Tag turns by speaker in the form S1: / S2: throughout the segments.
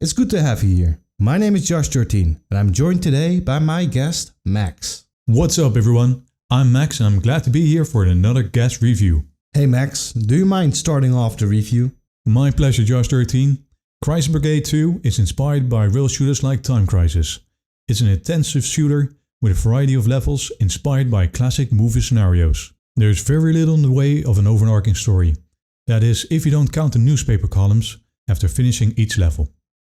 S1: It's good to have you here. My name is Josh13 and I'm joined today by my guest, Max.
S2: What's up everyone? I'm Max and I'm glad to be here for another guest review.
S1: Hey Max, do you mind starting off the review?
S2: My pleasure, Josh13. Crisis Brigade 2 is inspired by rail shooters like Time Crisis. It's an intensive shooter with a variety of levels inspired by classic movie scenarios. There's very little in the way of an overarching story. That is, if you don't count the newspaper columns after finishing each level.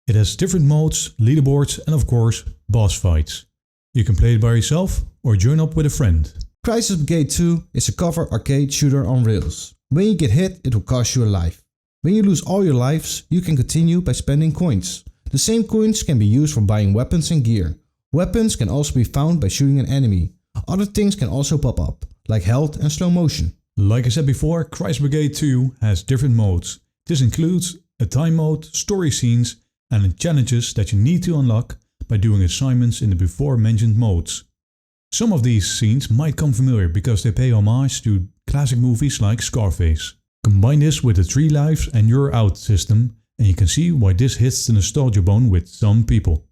S2: It has different modes, leaderboards and of course, boss fights. You can play it by yourself or join up with a friend.
S1: Crisis Brigade 2 is a cover arcade shooter on rails. When you get hit, it will cost you a life. When you lose all your lives, you can continue by spending coins. The same coins can be used for buying weapons and gear. Weapons can also be found by shooting an enemy. Other things can also pop up, like health and slow motion.
S2: Like I said before, Crisis Brigade 2 has different modes. This includes a time mode, story scenes and challenges that you need to unlock by doing assignments in the before mentioned modes. Some of these scenes might come familiar because they pay homage to classic movies like Scarface. Combine this with the 3 lives and you're out system and you can see why this hits the nostalgia bone with some people.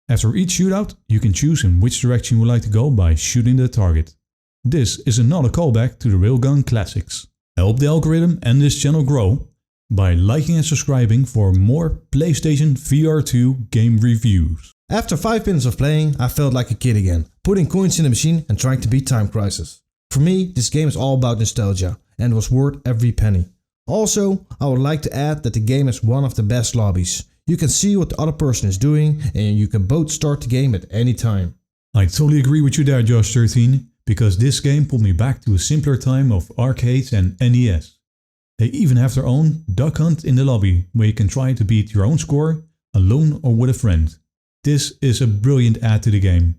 S2: After each shootout, you can choose in which direction you would like to go by shooting the target. This is another callback to the railgun classics. Help the algorithm and this channel grow by liking and subscribing for more PlayStation VR2 game reviews.
S1: After 5 minutes of playing, I felt like a kid again, putting coins in the machine and trying to beat Time Crisis. For me, this game is all about nostalgia and was worth every penny. Also, I would like to add that the game has one of the best lobbies. You can see what the other person is doing and you can both start the game at any time.
S2: I totally agree with you there, Josh13, because this game pulled me back to a simpler time of arcades and NES. They even have their own duck hunt in the lobby where you can try to beat your own score alone or with a friend. This is a brilliant add to the game.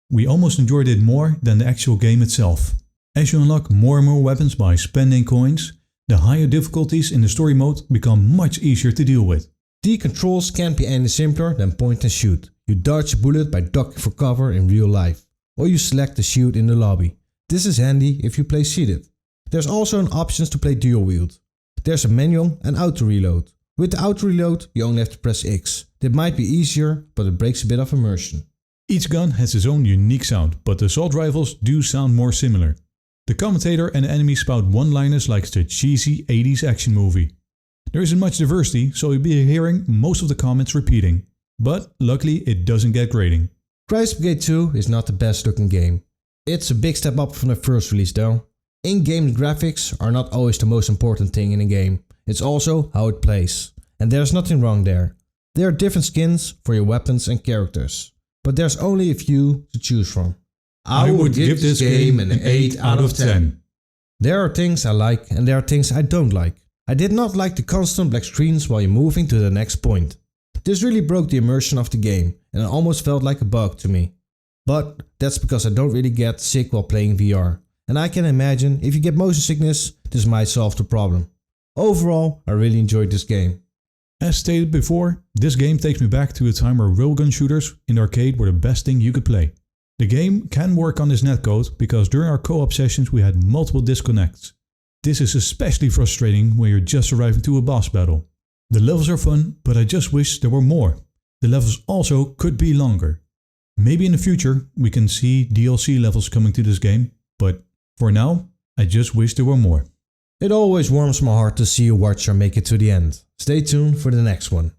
S2: We almost enjoyed it more than the actual game itself. As you unlock more and more weapons by spending coins, the higher difficulties in the story mode become much easier to deal with.
S1: The controls can't be any simpler than point and shoot. You dodge a bullet by ducking for cover in real life, or you select the shoot in the lobby. This is handy if you play seated. There's also an option to play dual wield. There's a manual and auto reload. With the auto reload you only have to press X. That might be easier, but it breaks a bit of immersion.
S2: Each gun has its own unique sound, but the assault rifles do sound more similar. The commentator and the enemy spout one-liners like the cheesy 80s action movie. There isn't much diversity, so you'll be hearing most of the comments repeating. But luckily it doesn't get grating.
S1: Crisis Brigade 2 is not the best looking game. It's a big step up from the first release though. In-game graphics are not always the most important thing in a game. It's also how it plays. And there's nothing wrong there. There are different skins for your weapons and characters. But there's only a few to choose from.
S2: I would give this game an 8 out of 10.
S1: There are things I like and there are things I don't like. I did not like the constant black screens while you're moving to the next point. This really broke the immersion of the game and it almost felt like a bug to me. But that's because I don't really get sick while playing VR. And I can imagine if you get motion sickness, this might solve the problem. Overall, I really enjoyed this game.
S2: As stated before, this game takes me back to a time where railgun shooters in the arcade were the best thing you could play. The game can work on this netcode because during our co-op sessions we had multiple disconnects. This is especially frustrating when you're just arriving to a boss battle. The levels are fun, but I just wish there were more. The levels also could be longer. Maybe in the future we can see DLC levels coming to this game, but for now I just wish there were more.
S1: It always warms my heart to see a watcher make it to the end. Stay tuned for the next one.